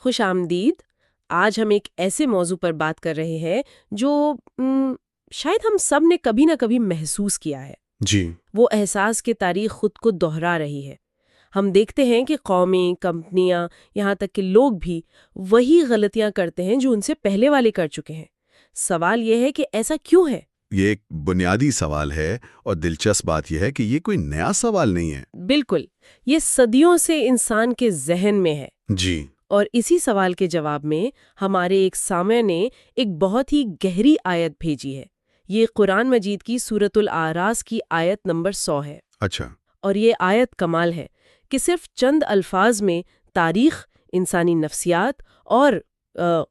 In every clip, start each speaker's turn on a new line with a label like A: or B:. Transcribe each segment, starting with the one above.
A: خوش آمدید۔ آج ہم ایک ایسے موضوع پر بات کر رہے ہیں جو شاید ہم سب نے کبھی نہ کبھی محسوس کیا ہے۔
B: جی،
A: وہ احساس کہ تاریخ خود کو دہرا رہی ہے۔ ہم دیکھتے ہیں کہ قومیں، کمپنیاں، یہاں تک کہ لوگ بھی وہی غلطیاں کرتے ہیں جو ان سے پہلے والے کر چکے ہیں۔ سوال یہ ہے کہ ایسا کیوں ہے؟
B: یہ ایک بنیادی سوال ہے اور دلچسپ بات یہ ہے کہ یہ کوئی نیا سوال نہیں ہے۔
A: بالکل، یہ صدیوں سے انسان کے ذہن میں ہے۔
B: جی،
A: اور اسی سوال کے جواب میں ہمارے ایک سامع نے ایک بہت ہی گہری آیت بھیجی ہے۔ یہ قرآن مجید کی سورۃ الاعراف کی آیت نمبر 100 ہے۔
B: اچھا،
A: اور یہ آیت کمال ہے کہ صرف چند الفاظ میں تاریخ، انسانی نفسیات اور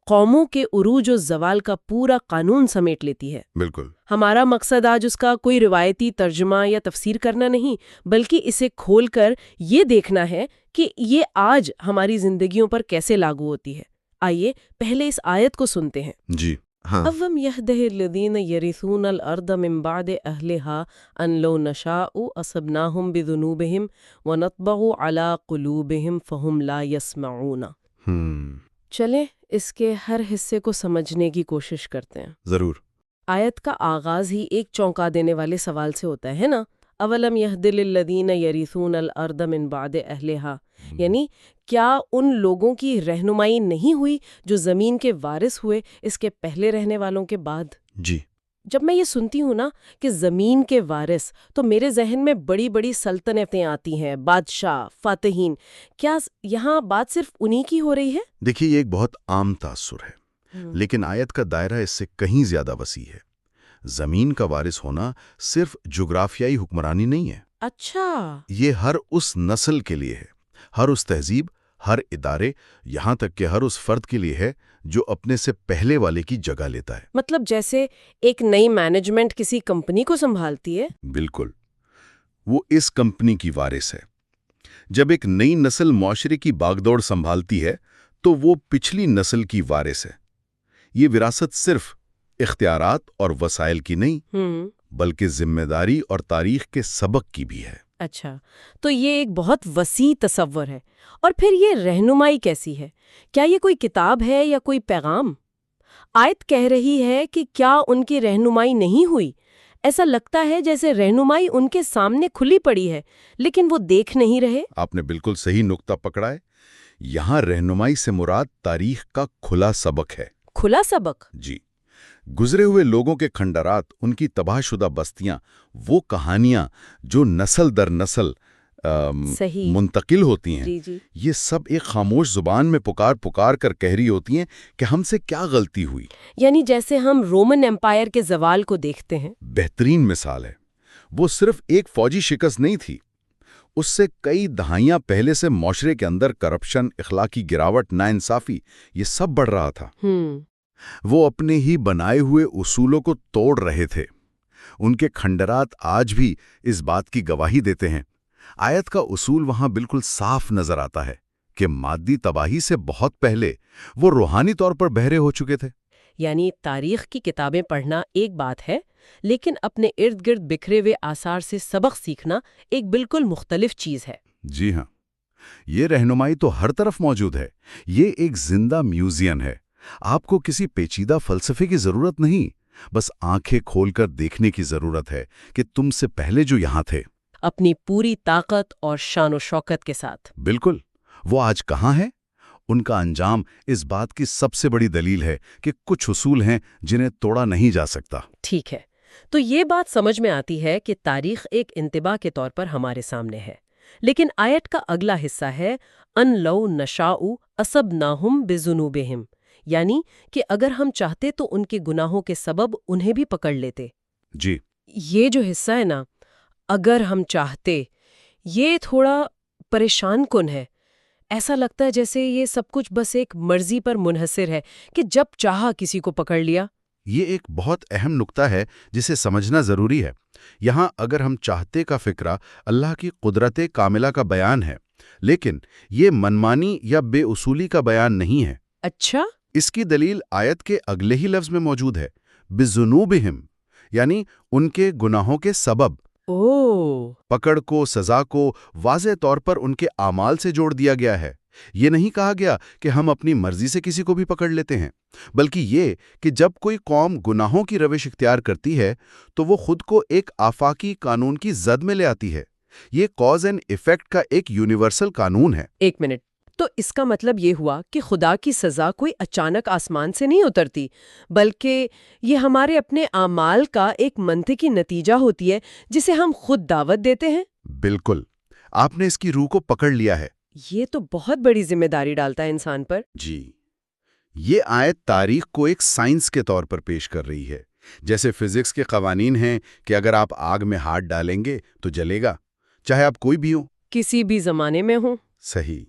A: قوموں کے عروج و زوال کا پورا قانون سمیٹ لیتی ہے۔
B: بالکل۔
A: ہمارا مقصد آج اس کا کوئی روایتی ترجمہ یا تفسیر کرنا نہیں، بلکہ اسے کھول کر یہ دیکھنا ہے کہ یہ آج ہماری زندگیوں پر کیسے لاگو ہوتی ہے۔ آئیے پہلے اس آیت کو سنتے ہیں۔
B: جی، ہاں۔
A: اوم یہدہ الذین یرثون الارض من بعد اہلہا ان لو نشاء اصبناہم بذنوبہم ونطبع علی قلوبہم فہم لا یسمعون۔ چلیں اس کے ہر حصے کو سمجھنے کی کوشش کرتے ہیں۔
B: ضرور۔
A: آیت کا آغاز ہی ایک چونکا دینے والے سوال سے ہوتا ہے نا، اولم یہد للذین یرثون الارض من بعد اہلہا، یعنی کیا ان لوگوں کی رہنمائی نہیں ہوئی جو زمین کے وارث ہوئے اس کے پہلے رہنے والوں کے بعد؟
B: جی،
A: جب میں یہ سنتی ہوں نا کہ زمین کے وارث، تو میرے ذہن میں بڑی بڑی سلطنتیں آتی ہیں، بادشاہ، فاتحین۔ کیا یہاں بات صرف انہی کی ہو رہی ہے؟
B: دیکھیے یہ ایک بہت عام تاثر ہے، لیکن آیت کا دائرہ اس سے کہیں زیادہ وسیع ہے۔ زمین کا وارث ہونا صرف جغرافیائی حکمرانی نہیں ہے۔
A: اچھا،
B: یہ ہر اس نسل کے لیے ہے، ہر اس تہذیب، ہر ادارے، یہاں تک کہ ہر اس فرد کے لیے ہے جو اپنے سے پہلے والے کی جگہ لیتا ہے۔
A: مطلب جیسے ایک نئی مینجمنٹ کسی کمپنی کو سنبھالتی ہے؟
B: بالکل، وہ اس کمپنی کی وارث ہے۔ جب ایک نئی نسل معاشرے کی باغ دوڑ سنبھالتی ہے تو وہ پچھلی نسل کی وارث ہے۔ یہ وراثت صرف اختیارات اور وسائل کی نہیں، بلکہ ذمہ داری اور تاریخ کے سبق کی بھی ہے۔
A: اچھا، تو یہ ایک بہت وسیع تصور ہے۔ اور پھر یہ رہنمائی کیسی ہے؟ کیا یہ کوئی کتاب ہے یا کوئی پیغام؟ آیت کہہ رہی ہے کہ کیا ان کی رہنمائی نہیں ہوئی؟ ایسا لگتا ہے جیسے رہنمائی ان کے سامنے کھلی پڑی ہے، لیکن وہ دیکھ نہیں رہے۔
B: آپ نے بالکل صحیح نقطہ پکڑا ہے۔ یہاں رہنمائی سے مراد تاریخ کا کھلا سبق ہے۔
A: کھلا سبق؟
B: جی، گزرے ہوئے لوگوں کے کھنڈرات، ان کی تباہ شدہ بستیاں، وہ کہانیاں جو نسل در نسل منتقل ہوتی ہیں،
A: جی۔
B: یہ سب ایک خاموش زبان میں پکار کر کہہ رہی ہوتی ہیں کہ ہم سے کیا غلطی ہوئی۔
A: یعنی جیسے ہم رومن ایمپائر کے زوال کو دیکھتے ہیں۔
B: بہترین مثال ہے۔ وہ صرف ایک فوجی شکست نہیں تھی، اس سے کئی دہائیاں پہلے سے معاشرے کے اندر کرپشن، اخلاقی گراوٹ، ناانصافی، یہ سب بڑھ رہا تھا۔ وہ اپنے ہی بنائے ہوئے اصولوں کو توڑ رہے تھے۔ ان کے کھنڈرات آج بھی اس بات کی گواہی دیتے ہیں۔ آیت کا اصول وہاں بالکل صاف نظر آتا ہے کہ مادی تباہی سے بہت پہلے وہ روحانی طور پر بہرے ہو چکے تھے۔
A: یعنی تاریخ کی کتابیں پڑھنا ایک بات ہے، لیکن اپنے ارد گرد بکھرے ہوئے آثار سے سبق سیکھنا ایک بالکل مختلف چیز ہے۔
B: جی ہاں، یہ رہنمائی تو ہر طرف موجود ہے۔ یہ ایک زندہ میوزیم ہے۔ آپ کو کسی پیچیدہ فلسفے کی ضرورت نہیں، بس آنکھیں کھول کر دیکھنے کی ضرورت ہے کہ تم سے پہلے جو یہاں تھے،
A: اپنی پوری طاقت اور شان و شوکت کے ساتھ،
B: بالکل، وہ آج کہاں ہیں؟ ان کا انجام اس بات کی سب سے بڑی دلیل ہے کہ کچھ اصول ہیں جنہیں توڑا نہیں جا سکتا۔
A: ٹھیک ہے، تو یہ بات سمجھ میں آتی ہے کہ تاریخ ایک انتباہ کے طور پر ہمارے سامنے ہے، لیکن آیت کا اگلا حصہ ہے ان لو نشاء اصبناہم بذنوبہم، یعنی کہ اگر ہم چاہتے تو ان کے گناہوں کے سبب انہیں بھی پکڑ لیتے۔
B: جی،
A: یہ جو حصہ ہے نا، اگر ہم چاہتے، یہ تھوڑا پریشان کن ہے۔ ایسا لگتا ہے جیسے یہ سب کچھ بس ایک مرضی پر منحصر ہے کہ جب چاہا کسی کو پکڑ لیا۔
B: یہ ایک بہت اہم نقطہ ہے جسے سمجھنا ضروری ہے۔ یہاں اگر ہم چاہتے کا فکرہ اللہ کی قدرت کاملہ کا بیان ہے، لیکن یہ منمانی یا بے اصولی کا بیان نہیں ہے۔
A: اچھا،
B: اس کی دلیل آیت کے اگلے ہی لفظ میں موجود ہے، بذنوبہم، یعنی ان کے گناہوں کے سبب۔ پکڑ کو، سزا کو واضح طور پر ان کے اعمال سے جوڑ دیا گیا ہے۔ یہ نہیں کہا گیا کہ ہم اپنی مرضی سے کسی کو بھی پکڑ لیتے ہیں، بلکہ یہ کہ جب کوئی قوم گناہوں کی روش اختیار کرتی ہے تو وہ خود کو ایک آفاقی قانون کی زد میں لے آتی ہے۔ یہ کاز اینڈ ایفیکٹ کا ایک یونیورسل قانون ہے۔
A: ایک منٹ، تو اس کا مطلب یہ ہوا کہ خدا کی سزا کوئی اچانک آسمان سے نہیں اترتی، بلکہ یہ ہمارے اپنے اعمال کا ایک منطقی نتیجہ ہوتی ہے جسے ہم خود دعوت دیتے ہیں؟
B: بالکل، آپ نے اس کی روح کو پکڑ لیا ہے۔
A: یہ تو بہت بڑی ذمہ داری ڈالتا ہے انسان پر۔
B: جی، یہ آیت تاریخ کو ایک سائنس کے طور پر پیش کر رہی ہے۔ جیسے فزکس کے قوانین ہیں کہ اگر آپ آگ میں ہاتھ ڈالیں گے تو جلے گا، چاہے آپ کوئی بھی ہوں،
A: کسی بھی زمانے میں ہوں۔
B: صحیح۔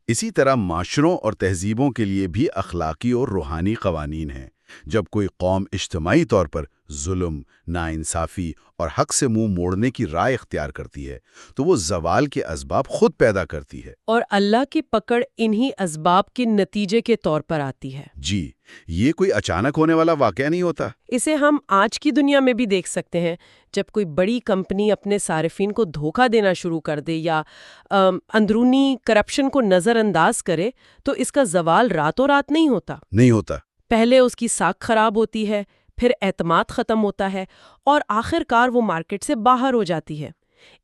B: اسی طرح معاشروں اور تہذیبوں کے لیے بھی اخلاقی اور روحانی قوانین ہیں۔ جب کوئی قوم اجتماعی طور پر ظلم، ناانصافی اور حق سے منہ موڑنے کی رائے اختیار کرتی ہے تو وہ زوال کے اسباب خود پیدا کرتی ہے۔
A: اور اللہ کی پکڑ انہی اسباب کے نتیجے کے طور پر آتی ہے۔
B: جی، یہ کوئی اچانک ہونے والا واقعہ نہیں ہوتا۔
A: اسے ہم آج کی دنیا میں بھی دیکھ سکتے ہیں۔ جب کوئی بڑی کمپنی اپنے صارفین کو دھوکہ دینا شروع کر دے یا اندرونی کرپشن کو نظر انداز کرے تو اس کا زوال راتوں رات نہیں ہوتا۔ پہلے اس کی ساکھ خراب ہوتی ہے، پھر اعتماد ختم ہوتا ہے اور آخر کار وہ مارکیٹ سے باہر ہو جاتی ہے۔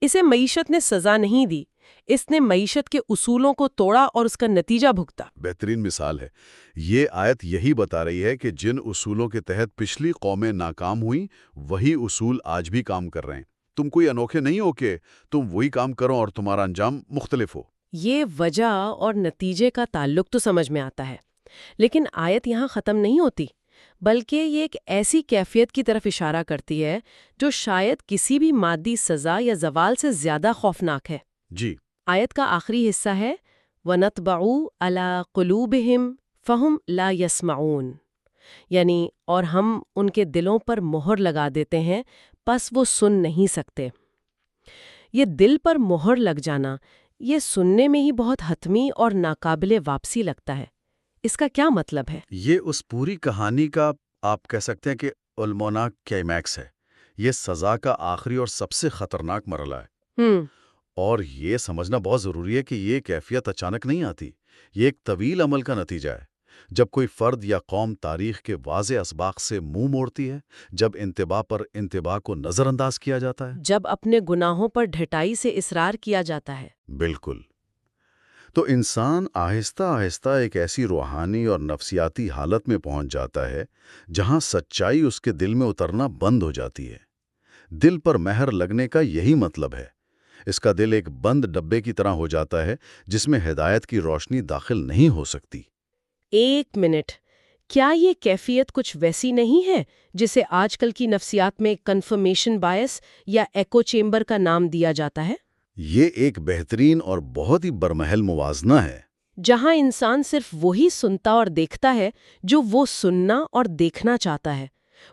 A: اسے معیشت نے سزا نہیں دی، اس نے معیشت کے اصولوں کو توڑا اور اس کا نتیجہ بھگتا۔
B: بہترین مثال ہے۔ یہ آیت یہی بتا رہی ہے کہ جن اصولوں کے تحت پچھلی قومیں ناکام ہوئیں وہی اصول آج بھی کام کر رہے ہیں۔ تم کوئی انوکھے نہیں ہو کہ تم وہی کام کرو اور تمہارا انجام مختلف ہو۔
A: یہ وجہ اور نتیجے کا تعلق تو سمجھ میں آتا ہے، لیکن آیت یہاں ختم نہیں ہوتی، بلکہ یہ ایک ایسی کیفیت کی طرف اشارہ کرتی ہے جو شاید کسی بھی مادی سزا یا زوال سے زیادہ خوفناک ہے۔
B: جی،
A: آیت کا آخری حصہ ہے وَنَطْبَعُ عَلَىٰ قُلُوبِهِمْ فَهُمْ لَا يَسْمَعُونَ، یعنی اور ہم ان کے دلوں پر مہر لگا دیتے ہیں پس وہ سن نہیں سکتے۔ یہ دل پر مہر لگ جانا، یہ سننے میں ہی بہت حتمی اور ناقابل واپسی لگتا ہے۔ اس کا کیا مطلب ہے؟
B: یہ اس پوری کہانی کا آپ کہہ سکتے ہیں کہ الموناک کلائمیکس ہے۔ یہ سزا کا آخری اور سب سے خطرناک مرحلہ ہے۔ اور یہ سمجھنا بہت ضروری ہے کہ یہ کیفیت اچانک نہیں آتی، یہ ایک طویل عمل کا نتیجہ ہے۔ جب کوئی فرد یا قوم تاریخ کے واضح اسباق سے منہ موڑتی ہے، جب انتباہ پر انتباہ کو نظر انداز کیا جاتا ہے،
A: جب اپنے گناہوں پر ڈھٹائی سے اصرار کیا جاتا ہے،
B: بالکل، تو انسان آہستہ آہستہ ایک ایسی روحانی اور نفسیاتی حالت میں پہنچ جاتا ہے جہاں سچائی اس کے دل میں اترنا بند ہو جاتی ہے۔ دل پر مہر لگنے کا یہی مطلب ہے۔ اس کا دل ایک بند ڈبے کی طرح ہو جاتا ہے جس میں ہدایت کی روشنی داخل نہیں ہو سکتی۔
A: ایک منٹ، کیا یہ کیفیت کچھ ویسی نہیں ہے جسے آج کل کی نفسیات میں کنفرمیشن بائس یا ایکو چیمبر کا نام دیا جاتا ہے؟
B: یہ ایک بہترین اور بہت ہی برمحل موازنہ ہے،
A: جہاں انسان صرف وہی سنتا اور دیکھتا ہے جو وہ سننا اور دیکھنا چاہتا ہے۔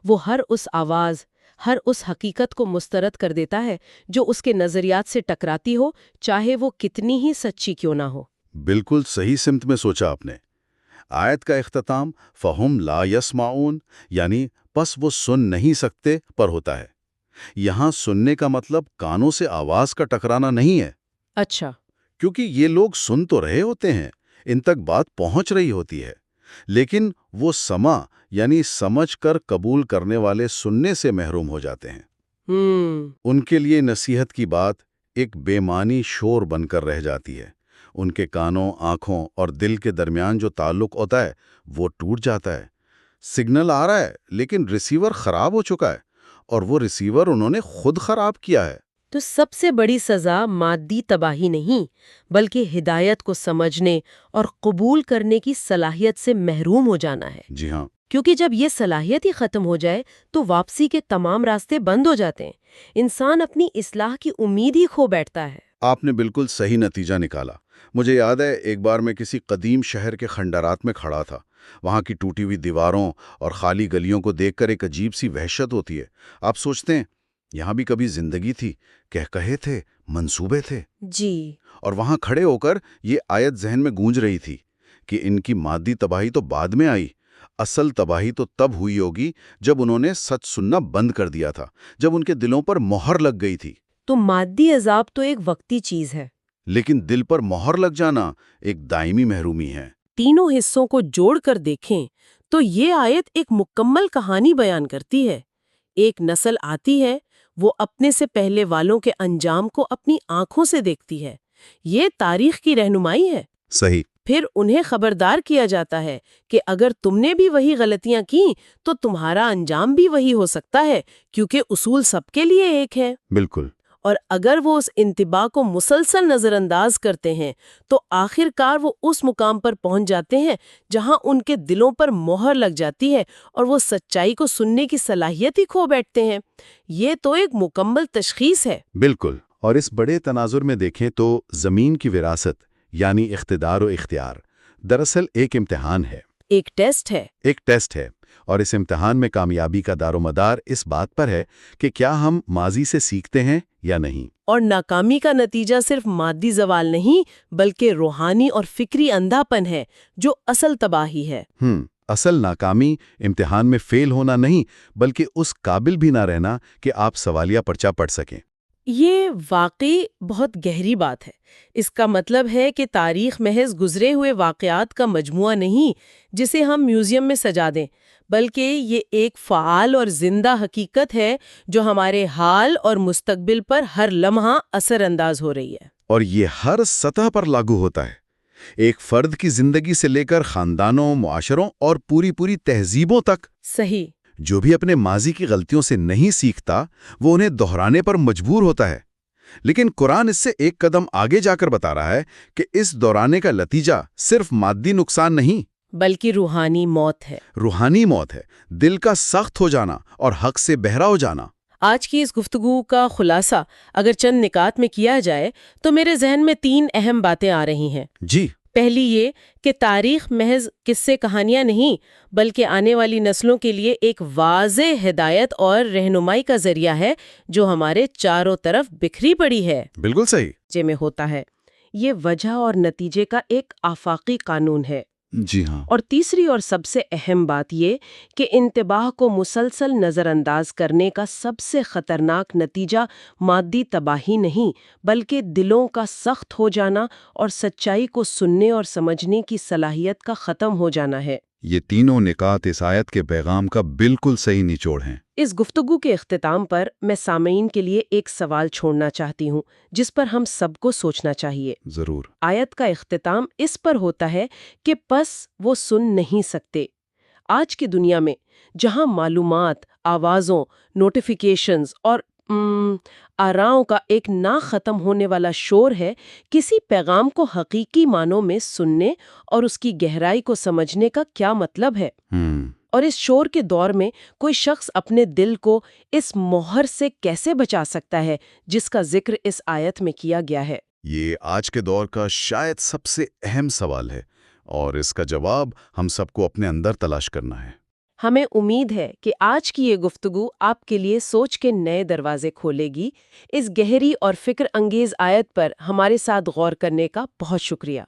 A: وہ ہر اس آواز، ہر اس حقیقت کو مسترد کر دیتا ہے جو اس کے نظریات سے ٹکراتی ہو، چاہے وہ کتنی ہی سچی کیوں نہ ہو۔
B: بالکل صحیح سمت میں سوچا آپ نے۔ آیت کا اختتام فَهُمْ لَا يَسْمَعُونَ یعنی پس وہ سن نہیں سکتے پر ہوتا ہے۔ یہاں سننے کا مطلب کانوں سے آواز کا ٹکرانا نہیں ہے۔
A: اچھا،
B: کیونکہ یہ لوگ سن تو رہے ہوتے ہیں، ان تک بات پہنچ رہی ہوتی ہے، لیکن وہ سمع یعنی سمجھ کر قبول کرنے والے سننے سے محروم ہو جاتے ہیں۔ ان کے لیے نصیحت کی بات ایک بے معنی شور بن کر رہ جاتی ہے۔ ان کے کانوں، آنکھوں اور دل کے درمیان جو تعلق ہوتا ہے وہ ٹوٹ جاتا ہے۔ سگنل آ رہا ہے لیکن ریسیور خراب ہو چکا ہے، اور وہ ریسیور انہوں نے خود خراب کیا ہے۔
A: تو سب سے بڑی سزا مادی تباہی نہیں، بلکہ ہدایت کو سمجھنے اور قبول کرنے کی صلاحیت سے محروم ہو جانا ہے۔
B: جی ہاں،
A: کیونکہ جب یہ صلاحیت ہی ختم ہو جائے تو واپسی کے تمام راستے بند ہو جاتے ہیں۔ انسان اپنی اصلاح کی امید ہی کھو بیٹھتا ہے۔
B: آپ نے بالکل صحیح نتیجہ نکالا۔ مجھے یاد ہے ایک بار میں کسی قدیم شہر کے کھنڈرات میں کھڑا تھا۔ وہاں کی ٹوٹی ہوئی دیواروں اور خالی گلیوں کو دیکھ کر ایک عجیب سی وحشت ہوتی ہے۔ آپ سوچتے ہیں یہاں بھی کبھی زندگی تھی، کہے تھے، منصوبے تھے۔
A: جی،
B: اور وہاں کھڑے ہو کر یہ آیت ذہن میں گونج رہی تھی کہ ان کی مادی تباہی تو بعد میں آئی، اصل تباہی تو تب ہوئی ہوگی جب انہوں نے سچ سننا بند کر دیا تھا، جب ان کے دلوں پر مہر لگ گئی تھی۔
A: تو مادی عذاب تو ایک وقتی چیز ہے،
B: لیکن دل پر مہر لگ جانا ایک دائمی محرومی ہے۔
A: تینوں حصوں کو جوڑ کر دیکھیں تو یہ آیت ایک مکمل کہانی بیان کرتی ہے۔ ایک نسل آتی ہے، وہ اپنے سے پہلے والوں کے انجام کو اپنی آنکھوں سے دیکھتی ہے۔ یہ تاریخ کی رہنمائی ہے۔
B: صحیح۔
A: پھر انہیں خبردار کیا جاتا ہے کہ اگر تم نے بھی وہی غلطیاں کی تو تمہارا انجام بھی وہی ہو سکتا ہے، کیونکہ اصول سب کے لیے ایک ہے۔
B: بالکل۔
A: اور اگر وہ اس انتباہ کو مسلسل نظر انداز کرتے ہیں تو آخر کار وہ اس مقام پر پہنچ جاتے ہیں جہاں ان کے دلوں پر مہر لگ جاتی ہے اور وہ سچائی کو سننے کی صلاحیت ہی کھو بیٹھتے ہیں۔ یہ تو ایک مکمل تشخیص ہے۔
B: بالکل۔ اور اس بڑے تناظر میں دیکھیں تو زمین کی وراثت یعنی اقتدار و اختیار دراصل ایک امتحان ہے،
A: ایک ٹیسٹ ہے۔
B: ایک ٹیسٹ ہے، اور اس امتحان میں کامیابی کا دار و مدار اس بات پر ہے کہ کیا ہم ماضی سے سیکھتے ہیں یا نہیں۔
A: اور ناکامی کا نتیجہ صرف مادی زوال نہیں بلکہ روحانی اور فکری اندھا پن ہے جو اصل تباہی ہے۔
B: اصل ناکامی امتحان میں فیل ہونا نہیں بلکہ اس قابل بھی نہ رہنا کہ آپ سوالیہ پرچہ پڑھ سکیں۔
A: یہ واقعی بہت گہری بات ہے۔ اس کا مطلب ہے کہ تاریخ محض گزرے ہوئے واقعات کا مجموعہ نہیں جسے ہم میوزیم میں سجا دیں، بلکہ یہ ایک فعال اور زندہ حقیقت ہے جو ہمارے حال اور مستقبل پر ہر لمحہ اثر انداز ہو رہی ہے۔
B: اور یہ ہر سطح پر لاگو ہوتا ہے، ایک فرد کی زندگی سے لے کر خاندانوں، معاشروں اور پوری تہذیبوں تک۔
A: صحیح۔
B: جو بھی اپنے ماضی کی غلطیوں سے نہیں سیکھتا وہ انہیں دہرانے پر مجبور ہوتا ہے، لیکن قرآن اس سے ایک قدم آگے جا کر بتا رہا ہے کہ اس دہرانے کا نتیجہ صرف مادی نقصان نہیں
A: بلکہ روحانی موت ہے۔
B: روحانی موت ہے، دل کا سخت ہو جانا اور حق سے بہرا ہو جانا۔
A: آج کی اس گفتگو کا خلاصہ اگر چند نکات میں کیا جائے تو میرے ذہن میں 3 اہم باتیں آ رہی ہیں۔
B: جی۔
A: پہلی یہ کہ تاریخ محض قصے کہانیاں نہیں بلکہ آنے والی نسلوں کے لیے ایک واضح ہدایت اور رہنمائی کا ذریعہ ہے جو ہمارے چاروں طرف بکھری پڑی ہے۔
B: بالکل صحیح۔
A: جے میں ہوتا ہے یہ وجہ اور نتیجے کا ایک آفاقی قانون ہے۔
B: جی ہاں۔
A: اور تیسری اور سب سے اہم بات یہ کہ انتباہ کو مسلسل نظر انداز کرنے کا سب سے خطرناک نتیجہ مادی تباہی نہیں بلکہ دلوں کا سخت ہو جانا اور سچائی کو سننے اور سمجھنے کی صلاحیت کا ختم ہو جانا ہے۔
B: یہ تینوں نکات اس آیت کے پیغام کا بالکل صحیح نچوڑ ہیں۔
A: اس گفتگو کے اختتام پر میں سامعین کے لیے ایک سوال چھوڑنا چاہتی ہوں جس پر ہم سب کو سوچنا چاہیے۔
B: ضرور۔
A: آیت کا اختتام اس پر ہوتا ہے کہ پس وہ سن نہیں سکتے۔ آج کی دنیا میں جہاں معلومات، آوازوں، نوٹیفیکیشنز اور آراؤں کا ایک نہ ختم ہونے والا شور ہے، کسی پیغام کو حقیقی معنوں میں سننے اور اس کی گہرائی کو سمجھنے کا کیا مطلب ہے؟ اور اس شور کے دور میں کوئی شخص اپنے دل کو اس مہر سے کیسے بچا سکتا ہے جس کا ذکر اس آیت میں کیا گیا ہے؟
B: یہ آج کے دور کا شاید سب سے اہم سوال ہے اور اس کا جواب ہم سب کو اپنے اندر تلاش کرنا ہے۔
A: ہمیں امید ہے کہ آج کی یہ گفتگو آپ کے لیے سوچ کے نئے دروازے کھولے گی۔ اس گہری اور فکر انگیز آیت پر ہمارے ساتھ غور کرنے کا بہت شکریہ۔